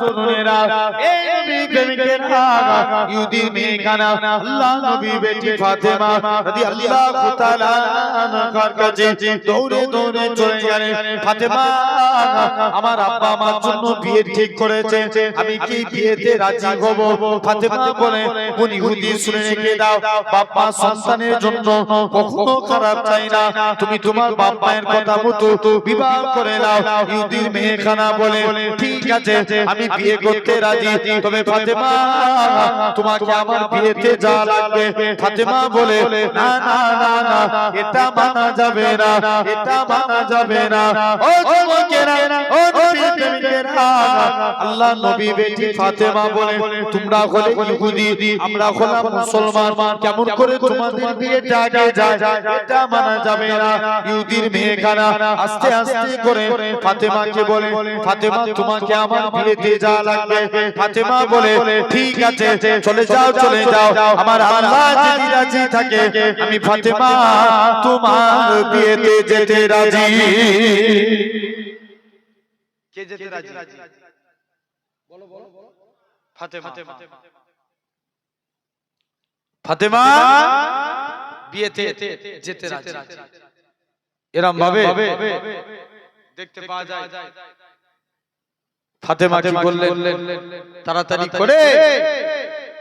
তরুণেরা এই নবী প্রেমিকেরা ইহুদির মেয়েখানা আল্লাহ নবী বেটি ফাতেমা রাদিয়াল্লাহু তাআলা আনহার কাছে দৌড়ে দৌড়ে চলে গেলেন। ফাতেমা, আমার আব্বা আমার জন্য বিয়ে ঠিক করেছে, আমি কি বিয়েতে রাজি হব? ফাতেমা বলে, কোন ইহুদি শুনে রেখে দাও, বাবা সন্তানের জন্য কখনো খারাপ চাই না, তুমি তোমার বাপ মায়ের কথা মতো বিবাহ করে নাও। ইহুদির মেয়েখানা বলে, ঠিক আছে আমি বিয়ে করতে রাজি, তবে ফাতেমা তোমাকে আমার বিয়েতে যা লাগবে। ফাতেমা বলে, না না না না, এটা মানা যাবে না, এটা মানা যাবে না। ও যুবকেরা, ও নবী প্রেমিকেরা, আল্লাহ নবী বেটি ফাতেমা বলে, তোমরা হলে ইহুদি, আমরা হলাম মুসলমান, কেমন করে তোমাদের বিয়েটা আগে যায়, এটা মানা যাবে না। ইহুদির মেয়েখানা আস্তে আস্তে করে ফাতেমাকে বলে, ফাতেমা তোমাকে আমার বিয়েতে যা লাগবে। ফাতেমা বলে, ঠিক আছে চলে যাও চলে যাও, আমার আল্লাহ যদি রাজি থাকে আমি ফাতেমা তোমার বিয়েতে যেতে রাজি। কে যেতে রাজি? বলো বলো। ফাতেমা। ফাতেমা বিয়েতে যেতে রাজি। এরকম ভাবে দেখতে পাওয়া যায়। ফাতেমা কি বললেন? তাড়াতাড়ি করে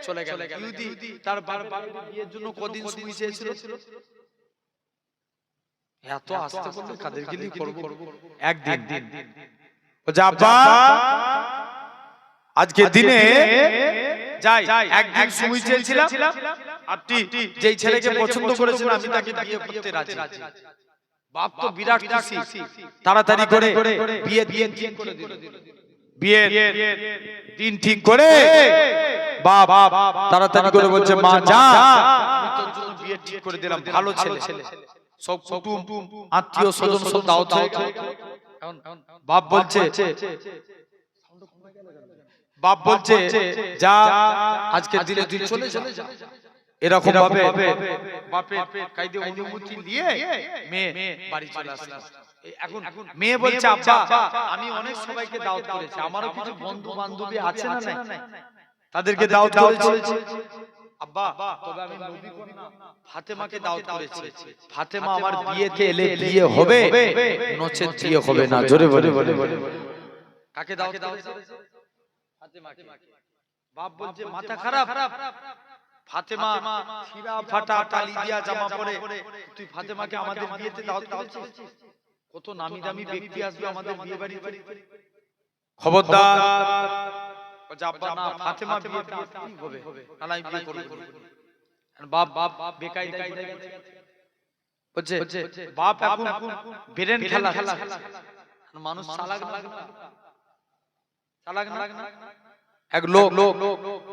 চলে গেল। ইহুদি তার বাবার বিয়ের জন্য কদিন সময় চেয়েছিল? এত আস্তে বলতে কাদের গিলি করব? একদিন। ও যা আব্বা, আজকে দিনে যাই, একদিন সময় চেয়েছিলাম, আপনি যেই ছেলেকে পছন্দ করেছেন আমি তাকে বিয়ে করতে রাজি। বাপ তো বিরাট খুশি, তাড়াতাড়ি করে বিয়ে ঠিক করে দিল। বিয়ের দিন ঠিক করে বাপ তাড়াতাড়ি করে বলছে, মা যা, আমি তোর জন্য বিয়ে ঠিক করে দিলাম, ভালো ছেলে, সব কুটুম আত্মীয় স্বজন সব দাওয়াত হয়ে গেল। বাপ বলছে যা, আজকে দিনে তুই চলে যা। এরকম ভাবে বাপের কাইদে অনুমতি নিয়ে মেয়ে বাড়ি চলে আসলো। এখন মেয়ে বলছে, আব্বা আমি অনেক সবাইকে দাওয়াত করেছি, আমারও কিছু বন্ধু বান্ধবী আছে না নাই, তাদেরকে দাওয়াত করেছি আব্বা, তবে আমি নবী কন্যা ফাতেমাকে দাওয়াত করেছি। ফাতেমা আমার বিয়েতে এলে বিয়ে হবে, নচেত বিয়ে হবে না। জোরে বলে কাকে দাওয়াত করেছে? ফাতেমাকে। বাপ বলছে মাথা খারাপ, ফাতেমা ছিঁড়া ফাটা তালি দিয়া জামা পরে তুই ফাতেমাকে আমাদের বিয়েতে দাওয়াত করেছিস? কত নামি দামি ব্যক্তি আসবে আমাদের বিয়ে বাড়িতে, খবরদার। আব্বা না, ফাতেমা বিয়েতে আসতেই হবে, নাহলে আমি বিয়ে করব না। বাপ বেকায়দায় ঘুরে গেছে। বলছে বাপ এখন ব্রেন খেলা, মানুষ চালাক না। এক লোক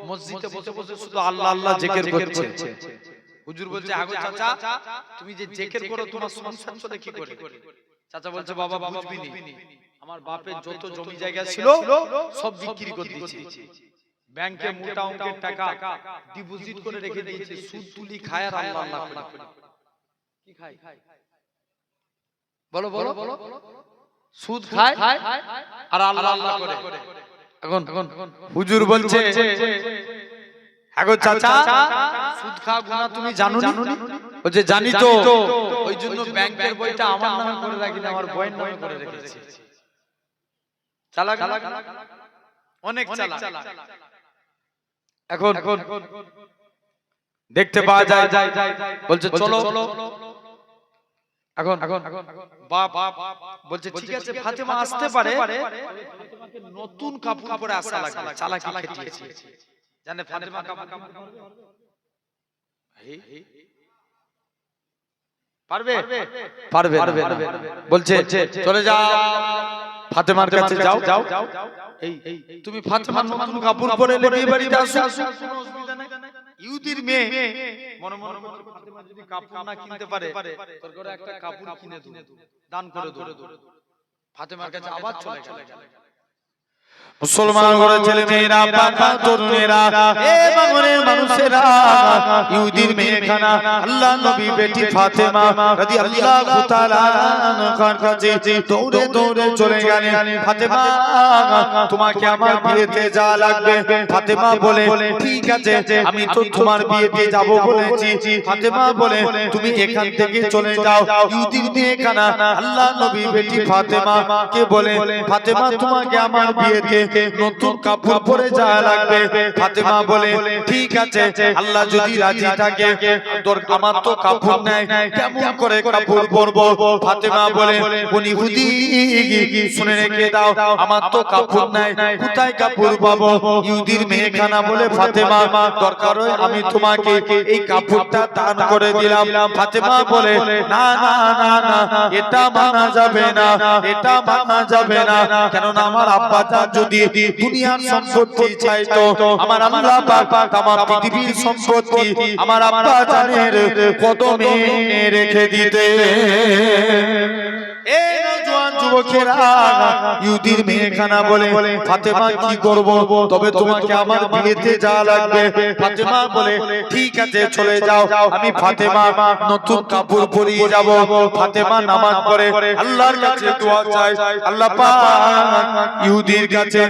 মসজিদে বসে বসে শুধু আল্লাহ আল্লাহ জিকির করছে। হুজুর বলছে, আগো চাচা তুমি যে জিকির করো তোমার সংসার চলে কি করে? চাচা বলছে, বাবা বুঝবি নি, আমার বাপের যত জমি জায়গা ছিল সব বিক্রি করে দিয়েছি, ব্যাংকে মোটা অঙ্কের টাকা ডিপোজিট করে রেখে দিয়েছি, সুদ তুলি খায় আর আল্লাহ আল্লাহ করে। কি খায়? বলো বলো। সুদ খায় আর আল্লাহ আল্লাহ করে। এখন হুজুর বলছে, আগো চাচা সুদ খাওয়া গুনাহ তুমি জানো নি? বলছে জানি তো, ওই জন্য ব্যাংকের বইটা আমার নামে করে রাখি না, আমার বইয়ের নামে করে রেখেছি। চালাক, অনেক চালাক। এখন দেখতে পাওয়া যায়, বলছে চলো। এখন বাপ বলছে ঠিক আছে ফাতেমা আসতে পারে, ফাতেমাকে নতুন কাপড় পরে আসা লাগবে। চালাকি খেটিয়েছে, জানে ফাতেমা কাপড় পারবে। বলছে চলে যাও, ফাতেমার কাছে যাও। এই তুমি ফাতেমার নতুন কাপড় পরে বিয়ে বাড়িতে আসো, কোনো অসুবিধা নাই। ইহুদির মেয়ে মনে মনে ফাতেমা যদি কাপড় না কিনতে পারে, তোর ঘরে একটা কাপড় কিনে দাও, দান করে দাও। ফাতেমার কাছে আবার চলে গেল। মুসলমান ঘরের ছেলে মেয়েরা, বাবা তরুণেরা, এ বাঙালির মানুষেরা, ইহুদির মেয়েখানা আল্লাহ নবী বেটি ফাতেমা রাদিয়াল্লাহু তাআলা আনহার কাছে দৌড়ে দৌড়ে চলে গেলেন। ফাতেমা, তোমাকে আমার বিয়েতে যাওয়া লাগবে। ফাতেমা বলে, ঠিক আছে, আমি তো তোমার বিয়েতে যাব বলেছি। ফাতেমা বলে, তুমি এখান থেকে চলে যাও। ইহুদির মেয়েখানা আল্লাহ নবী বেটি ফাতেমা কে বলে, ফাতেমা, তোমাকে আমার বিয়েতে নতুন কাপড় পরে যাওয়া লাগবে। ফাতেমা বলে, ঠিক আছে, আল্লাহ যদি রাজি থাকে, আমার তো কাপড় নাই, কেমন করে কাপড় পরবো? ফাতেমা বলে, উনি হুদি শুনে রেখে দাও, আমার তো কাপড় নাই, কোথায় কাপড় পাবো? ইহুদির মেয়েখানা বলে, ফাতেমা, দরকার হয় আমি তোমাকে এই কাপড়টা দান করে দিলাম। ফাতেমা বলে, না না না না, এটা মানা যাবে না, এটা মানা যাবে না, কেননা আমার আব্বা যদি দুনিয়ার সম্পত্তি চাইতো, আমার আল্লাহ পাক তামাম পৃথিবীর সম্পত্তি আমার আব্বা জানের কদমে রেখে দিতে। এই নওজোয়ান যুবকেরা, ইহুদির মেয়েখানা বলে, ফাতেমা, কি করব? তবে তোমাকে আমার বিয়েতে যাওয়া লাগবে। ফাতেমা বলে, ঠিক আছে, চলে যাও, আমি ফাতেমা নতুন কাপড় পরিয়ে যাব। ফাতেমা নামাজ পড়ে আল্লাহর কাছে দোয়া চায়, আল্লাহ পাক ইহুদির কাছে,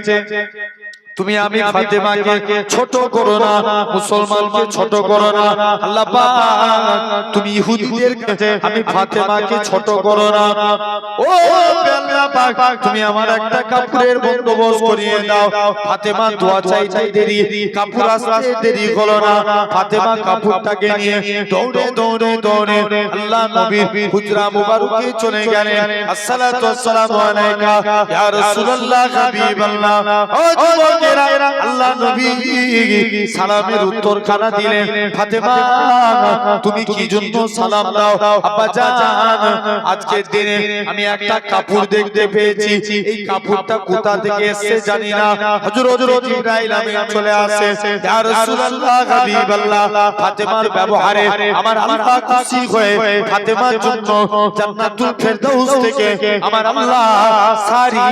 তুমি আমি ফাতেমাকে ছোট করো না, মুসলমানকে ছোট করো না, আল্লাহ পাক তুমি ইহুদিদের কাছে আমি ফাতেমাকে ছোট করো না। ও আল্লাহ পাক, তুমি আমার একটা কাপড়ের বন্দোবস্ত করিয়ে দাও। ফাতেমা দোয়া চাইতে দেরি, কাপড় আসতে দেরি হলো না। ফাতেমা কাপড়টাকে নিয়ে দৌড়ে দৌড়ে দৌড়ে আল্লাহ নবীর হুজরা মুবারকে চলে গেলেন। আসসালাতু ওয়াসসালামু আলাইকা ইয়া রাসূলুল্লাহ হাবিবাল্লাহ। ও যুবকেরা, আল্লাহ নবী সালামের উত্তর খানা দিলেন। ফাতেমা, তুমি কি জন্য সালাম দাও? আব্বা জান, আজকের দিনে আমি একটা কাপড় দেখতে পেয়েছি, এই কাপড়টা কোথা থেকে এসেছে জানি না। হযরত জিবরাইল আমিন চলে আসে, ইয়া রাসূলুল্লাহ হাবিবাল্লাহ, ফাতেমার ব্যবহারে আমার আল্লাহ খুশি হয়ে ফাতেমার জন্য জান্নাতুল ফেরদাউস থেকে আমার আল্লাহ সারি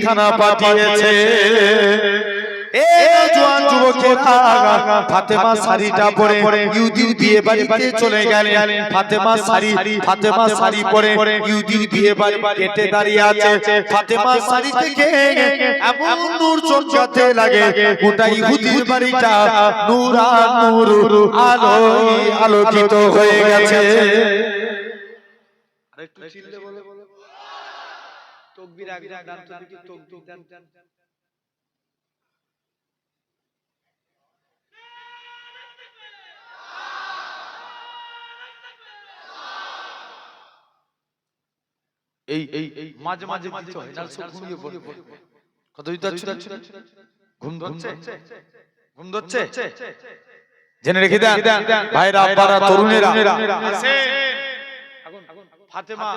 খানা পাঠিয়েছে। জোয়ান যুবকেরা, ফাতেমা শাড়িটা পরে ইহুদির বিয়ে বাড়িতে চলে গেলেন। ফাতেমা শাড়ি পরে ইহুদির বিয়ে বাড়ি কেটে দাঁড়িয়ে আছে। ফাতেমা শাড়ি থেকে এমন নূর চমকাতে লাগে, গোটা ইহুদির বাড়িটা নূর আলোয় আলোকিত হয়ে গেছে। আরেকটু চিল্লে বলো, তাকবীর একবার দান তো দেখি, তাকবীর দান। এই মাঝে মাঝে দিতে হয়, না সব ঘুমিয়ে পড়বে। কত দিতে হচ্ছে? ঘুম ধরছে? জেনে রেখে দেন ভাইরা, আব্বারা, তরুণেরা। ফাতেমা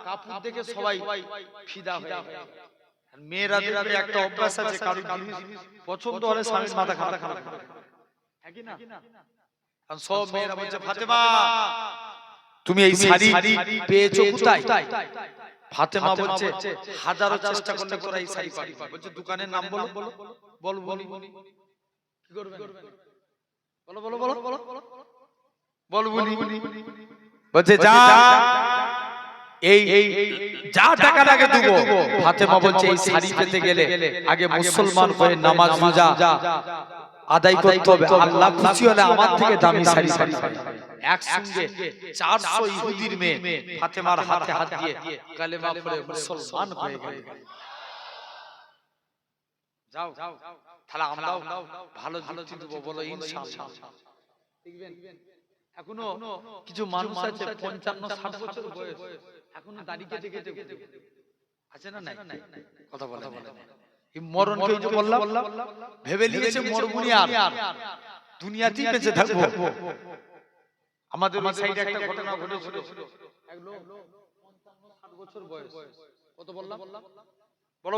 কাপড় দেখে সবাই ফিদা হয়ে যায়। মেয়েরাদের একটা অভ্যাস আছে, কারো জিনিস পছন্দ হলে স্বামীর মাথা খারাপ হয় না? সব মেয়েরা বলছে, ফাতেমা তুমি এই শাড়ি পেয়েছো কোথায়? ফাতেমা বলছে, হাজারো চেষ্টা করলে তোরা এই শাড়ি পাবি। বলছে, দোকানের নাম বলো। বল কি করবে? বল বলছে, যা এই যা টাকা লাগে দেবো। ফাতেমা বলছে, এই শাড়ি পেতে গেলে আগে মুসলমান হয়ে নামাজ রোজা আদায় করতে হবে, আল্লাহ খুশি হলে আমার থেকে দামি শাড়ি পাবে। একসঙ্গে 400 ইহুদির মেয়ে ফাতেমার হাতে হাত দিয়ে কালেমা পড়ে মুসলমান হয়ে গেল। যাও তাহলে আমরাও ভালো যুক্তি দেব, বলো ইনশাআল্লাহ। দেখবেন এখনো কিছু মানুষ আছে 55-60 বছর বয়স, এখনো দাড়ি কেটে আছে না? নাই কথা বলে এই মরণকে যে বললাম, ভেবে নিয়েছে মরবুনি আর দুনিয়াতেই বেঁচে থাকবো। আমাদের ওই সাইডে একটা ঘটনা ঘটেছিল, এক লোক 55-60 বছর বয়স, কত বললাম? বলো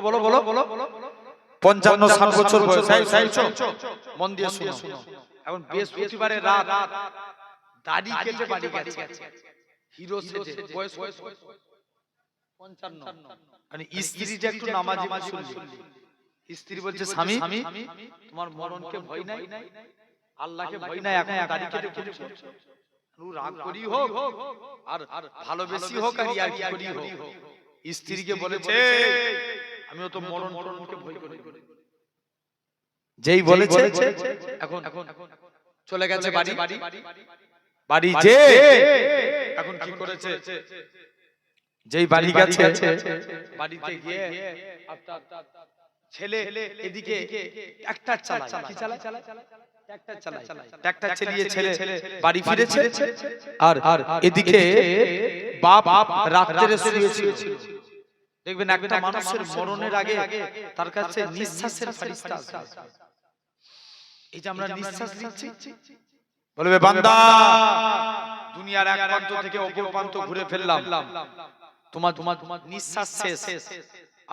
55-60 বছর বয়স। মন দিয়ে শুনো, এখন বৃহস্পতিবারের রাত দাড়ি কেটে বাড়ি গেছে, হিরো সেজে, বয়স 55। মানে স্ত্রীটা একটু নামাজি মুসল্লি, স্ত্রী বলছে স্বামী তোমার মরণকে ভয় নাই, আল্লাহকে ভয় নাই, এখন দাড়ি কেটে ঘুরছো, রাগ করি হোক আর ভালোবেসি হোক আর ইয়ার কি করি হোক, স্ত্রীকে বলেছে আমিও তো মরণকে ভয় করি। যেই বলেছে এখন চলে গেছে বাড়ি যে এখন কি করেছে, যেই বাড়ি গেছে বাড়িতে গিয়ে ছেলে এদিকে ট্রাক্টর চালায়, কি চালায়, ট্রাক্টর চালিয়ে ছেলে বাড়ি ফিরেছে, আর এদিকে বাপ রাত্রে শুয়েছিল। দেখবেন একটা মানুষের মরণের আগে তার কাছে নিঃশ্বাসের ফেরেশতা আছে। এই যে আমরা নিঃশ্বাস নিচ্ছি, বলবে বান্দা দুনিয়ার এক প্রান্ত থেকে অপর প্রান্ত ঘুরে ফেললাম, তোমার নিঃশ্বাস শেষ,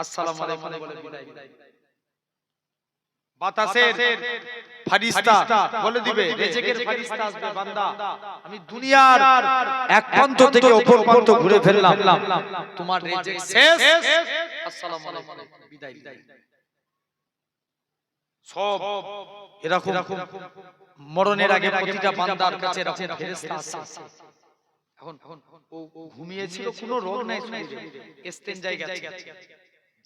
আসসালামু আলাইকুম বলে বিদায়। বাতাসের ফেরেশতা বলে দিবে, রিজিকের ফেরেশতা আসবে, বান্দা আমি দুনিয়ার এক প্রান্ত থেকে অপর প্রান্ত ঘুরে ফেললাম, তোমার রিজিক শেষ, আসসালামু আলাইকুম বিদায়। সব এরকম মরণের আগে প্রতিটা বান্দার কাছে এরকম ফেরেশতা আছে। এখন ও ঘুমিয়েছিল, কোনো রোগ নাই শরীরে, ইস্তেনজায় গেছে,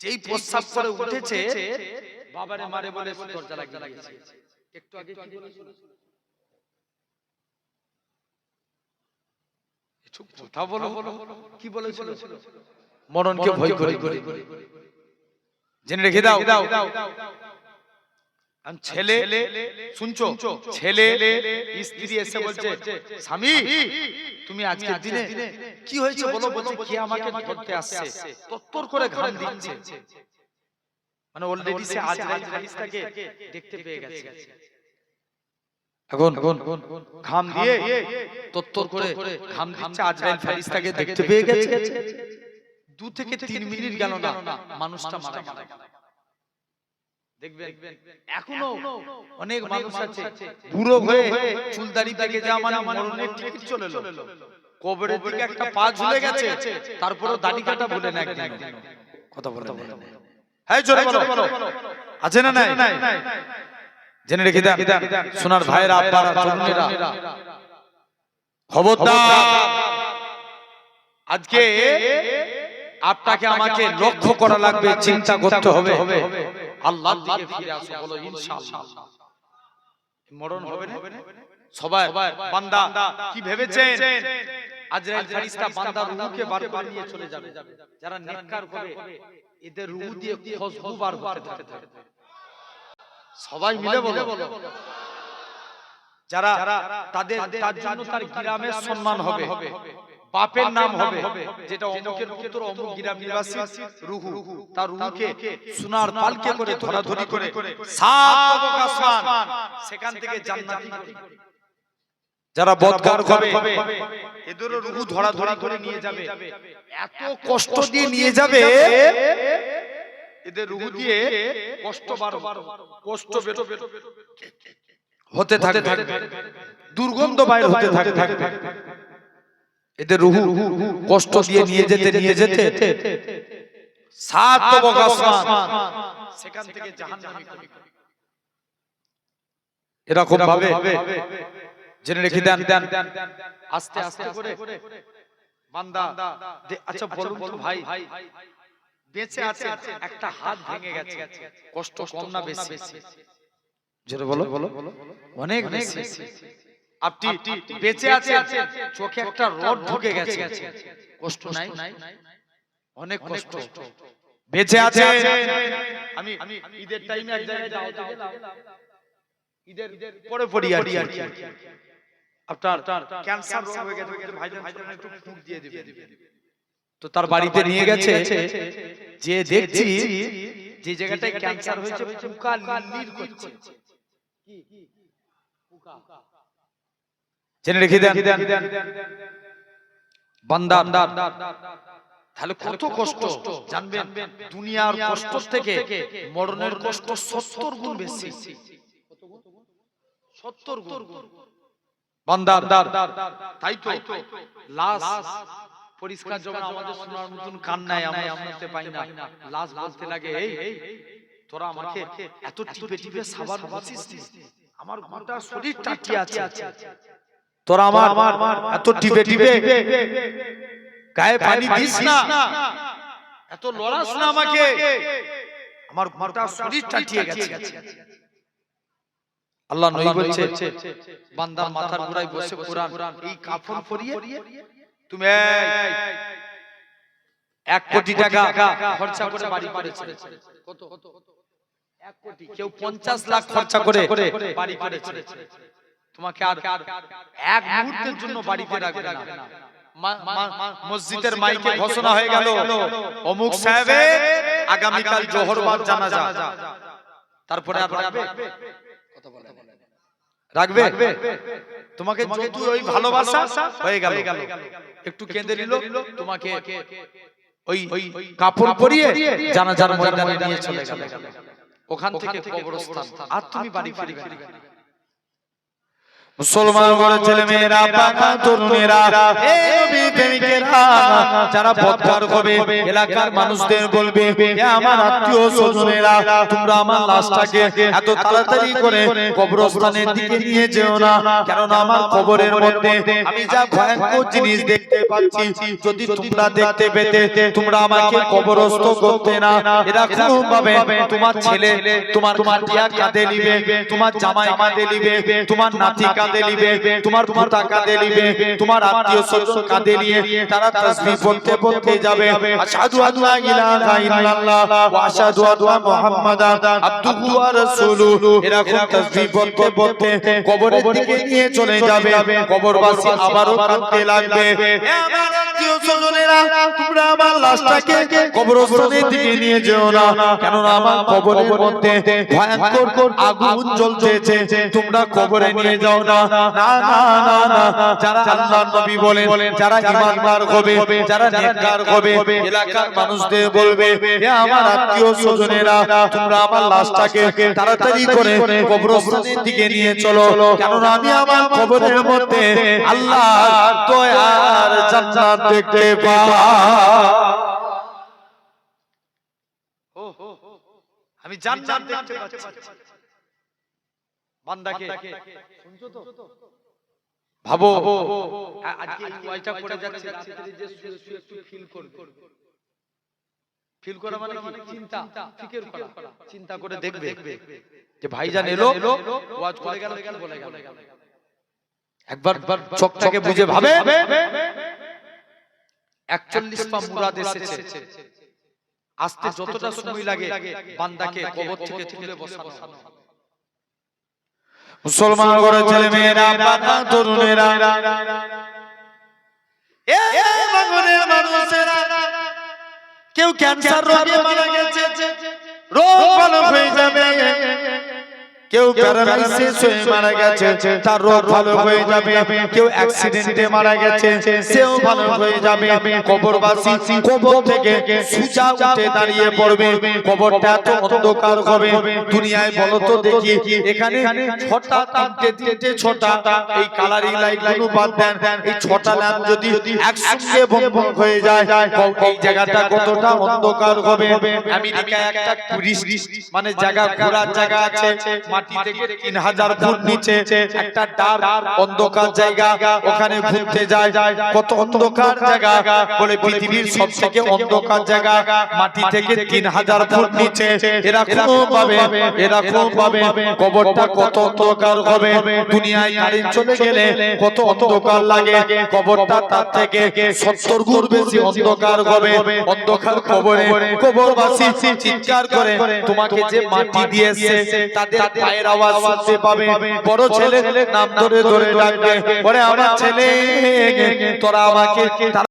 যেই প্রস্রাব করে উঠেছে বাবারে মারে বলে দরজা লাগিয়ে দিয়েছে। একটু আগে কি বলেছিল, একটু কথা বলো, কি বলেছিল, মরণকে ভয় করি, জেনে রেখে দাও। ছেলে শুনছো, ছেলে স্ত্রী এসে বলছে স্বামী তুমি আজকের দিনে কি হয়েছে বলো, বলছে কে আমাকে ধরতে আসছে, তত্তর করে ঘাম দিচ্ছে, মানে অলরেডি সে আজরাইল ফেরেশতাকে দেখতে পেয়ে গেছে। এখন ঘাম দিয়ে তত্তর করে ঘাম দিচ্ছে, আজরাইল ফেরেশতাকে দেখতে পেয়ে গেছে। 2 থেকে 3 মিনিট গেল না, মানুষটা মারা গেল। দেখবেন এখনো অনেক মানুষ আছে বুড়ো হয়ে চুলদাড়ি পেকে যাওয়া মানে মরণের টিকিট চলে এলো, কবরের দিকে একটা পা ঝুলে গেছে, তারপরে দাড়ি কাটা ভুলে না একদিন। কথা বলে হ্যাঁ জোরে বলো, আছে না নাই? জেনে রেখে দেন সোনার ভাইরা, আব্বারা, তরুণেরা, খবরদার আজকে আপনাকে আমাকে লক্ষ্য করা লাগবে, চিন্তা করতে হবে, আল্লাহর দিকে ফিরে আসো, বলো ইনশাআল্লাহ মরণ হবে না। সবাই বান্দা কি ভেবেছেন আজরাইল ফেরেশতা বান্দার রূহকে বার করে নিয়ে চলে যাবে, যারা নেককার হবে এদের রূহ দিয়ে খুশবু বার হতে থাকে। সবাই মিলে বলো, যারা তার জন্য তার গ্রামের সম্মান হবে, বাপের নাম হবে, যেটা অমুকের পুত্র অমুক গ্রাম নিবাসী রূহ, তার রূহকে সোনার পালকে করে ধরাধরি করে 7 আসমান, সেখান থেকে জান্নাতি যারা বদকার হবে এদেরও রূহ ধরাধরি করে নিয়ে যাবে, এত কষ্ট দিয়ে নিয়ে যাবে, এদের রূহ দিয়ে কষ্ট হতে থাকবে, দুর্গন্ধ বাইর হতে থাকবে, এদের রূহ কষ্ট দিয়ে নিয়ে যেতে 7 আসমান, সেখান থেকে জাহান্নামী করে এরকম ভাবে জেনে রেখে দেন। আস্তে আস্তে করে বান্দা, আচ্ছা বলুন তো ভাই, বেঁচে আছে একটা হাত ভেঙে গেছে, কষ্ট কম না বেশি? জোরে বলো, অনেক বেশি। আপনি বেঁচে আছেন, চোখে একটা রড ঢুকে গেছে, কষ্ট নাই? অনেক কষ্ট। বেঁচে আছে, আমি ঈদের টাইমে এক জায়গায় দাওয়াতে গেলাম, ঈদের পরে পড়ি আর কি, আপনার ক্যান্সার রোগ হয়ে গেছে, ভাইজান একটু ফুঁক দিয়ে দিবেন, তো তার বাড়িতে নিয়ে গেছে, যে দেখছি যে জায়গাটায় ক্যান্সার হয়েছে পোকা লিরলির করছে, কি পোকা, জেনে রেখে দেন বান্দা, তাহলে কত কষ্ট জানবেন, দুনিয়ার কষ্ট থেকে মরণের কষ্ট 70 গুণ বেশি, 70 গুণ বান্দা। তাই তো লাশ পরিষ্কার যখন আমাদের শোনার মতন কান্নায় আমরা শুনতে পাই না, লাশ বলতে লাগে তোরা আমাকে এত টিপে টিপে সাবান বসিস, আমার গোটা শরীর টাটিয়ে আছে, তোরা আমার এত টিপে টিপে গায়ে পানি দিস না, এত লড়াস না আমাকে, আমার গোটা শরীর টাটিয়ে গেছে। আল্লাহ নবী বলছে বান্দার মাথার গোড়ায় বসে কোরআন এই কাফন পরিয়ে তুমি 1 কোটি টাকা খরচা করে বাড়ি করেছে। কত? 1 কোটি, কেউ 50 লাখ খরচা করে বাড়ি করেছে। তোমাকে আর এক মুহূর্তের জন্য বাড়িতে রাখবে না। মসজিদের মাইকে ঘোষণা হয়ে গেল অমুক সাহেবের আগামীকাল জোহরবার জানাজা, তারপরে আর রাখবে? তোমাকে যতই ওই ভালোবাসা হয়ে গেল, একটু কেঁদে নিল, তোমাকে ওই কাপড় পরিয়ে জানাজার ময়দানে নিয়ে চলে গেল, ওখান থেকে কবরস্থান, আর তুমি বাড়ি ফিরবে না। মুসলমান ঘরের ছেলে মেয়েরা, বাবা তরুণেরা, এই নবী প্রেমিকেরা যারা বদকার হবে, এলাকার মানুষদের বলবে এ আমার আত্মীয় স্বজনেরা, তোমরা আমার লাশটাকে এত তাড়াতাড়ি করে কবরস্থানের দিকে নিয়ে যেও না, কারণ আমার কবরের মধ্যে আমি যা ভয়ঙ্কর জিনিস দেখতে পাচ্ছি, যদি তোমরা দেখতে পেতে তোমরা আমাকে কবরস্থ করতে না। এরকম ভাবে তোমার ছেলে তোমার খাটিয়া কাঁদে নিবে, তোমার জামাই কাঁদে নিবে, তোমার নাতি কাঁদে নিবে, তোমার পোতা কাঁদে নিবে, তোমার আত্মীয় স্বজন কাঁদে নিয়ে তারা তাসবিহ বলতে বলতে যাবে, আশহাদু আল্লা ইলাহা ইল্লাল্লাহ ওয়া আশহাদু আন্না মুহাম্মাদান আবদুহু ওয়া রাসূলুহু, এরকম তাসবিহ বলতে বলতে কবরের দিকে নিয়ে চলে যাবে। কবরবাসী আবারও কাঁদতে লাগবে, হে আমার আত্মীয় স্বজনেরা, তোমরা আমার লাশটাকে কবরস্থানের দিকে নিয়ে যেও না, কারণ আমার কবরের মধ্যে ভয়ঙ্কর আগুন জ্বলছে, তোমরা কবরে নিয়ে যাও না। না না না না, যারা আল্লাহর নবী বলেন, যারা ঈমানদার হবে, যারা নেককার হবে, এলাকার মানুষদের বলবে হে আমার আত্মীয় স্বজনেরা, তোমরা আমার লাশটাকে তাড়াতাড়ি করে কবরস্থানের দিকে নিয়ে চলো, কারণ আমি আমার কবরের মধ্যে আল্লাহর দয়ার জান্নাত দেখতে পাই। আমি জান্নাত দেখতে পাচ্ছি। বান্দাকে শুনছো তো? ভাবো আজকে এই ওয়াইটা করে যাচ্ছে, রাত্রে যে শুয়ে একটু ফিল করবে, ফিল করা মানে কি? চিন্তা, ফিকির করা, চিন্তা করে দেখবে যে ভাইজান এলো, ওয়াজ করে গেল, কি বলে গেল, একবার চোখটাকে বুঝে ভাবে 41 পা মুরাদ এসেছে, আসতে যতটা সময় লাগে বান্দাকে কবর থেকে তুলে বসানো। মুসলমান ঘরের ছেলে মেয়েরা, বাবা তরুণেরা, এই বাগানের মানুষেরা, কেউ ক্যান্সার রোগে মারা গেছে, রোগ ভালো হয়ে যাবে, কেউ প্যারালাইসিস হয়ে মারা গেছে, তার রোগ ভালো হয়ে যাবে, কেউ অ্যাক্সিডেন্টে মারা গেছে, সেও ভালো হয়ে যাবে। কবরবাসী কবর থেকে সুজা উঠে দাঁড়িয়ে পড়বে, কবরটা এত অন্ধকার হবে, দুনিয়ায় বলো তো দেখি, এখানে 6টা 3টে 6টা এই কালারিং লাইট গুলো বাদ দেন, এই 6টা ল্যাম্প যদি একসঙ্গে বন্ধ হয়ে যায়, এই জায়গাটা কতটা অন্ধকার হবে। আমেরিকায় একটা টুরিস্ট মানে জায়গা, ঘোরার জায়গা আছে, মাটি থেকে 3000 ফুট নিচে একটা ডার্ক অন্ধকার জায়গা, ওখানে ঘুরতে যায়, কত অন্ধকার জায়গা বলে পৃথিবীর সবথেকে অন্ধকার জায়গা, মাটি থেকে 3000 ফুট নিচে, এরকম ভাবে কবরটা কত অন্ধকার হবে। দুনিয়ায় কারেন্ট চলে গেলে কত অন্ধকার লাগে, কবরটা তার থেকে 70 গুণ বেশি অন্ধকার হবে। অন্ধকার কবরে কবরবাসী চিৎকার করে তোমাকে যে মাটি দিয়েছে তাদের পায়ের আওয়াজ শুনতে পাবে, বড় ছেলে নাম ধরে ধরে ডাকবে, ওরে আমার ছেলে, তোরা আমাকে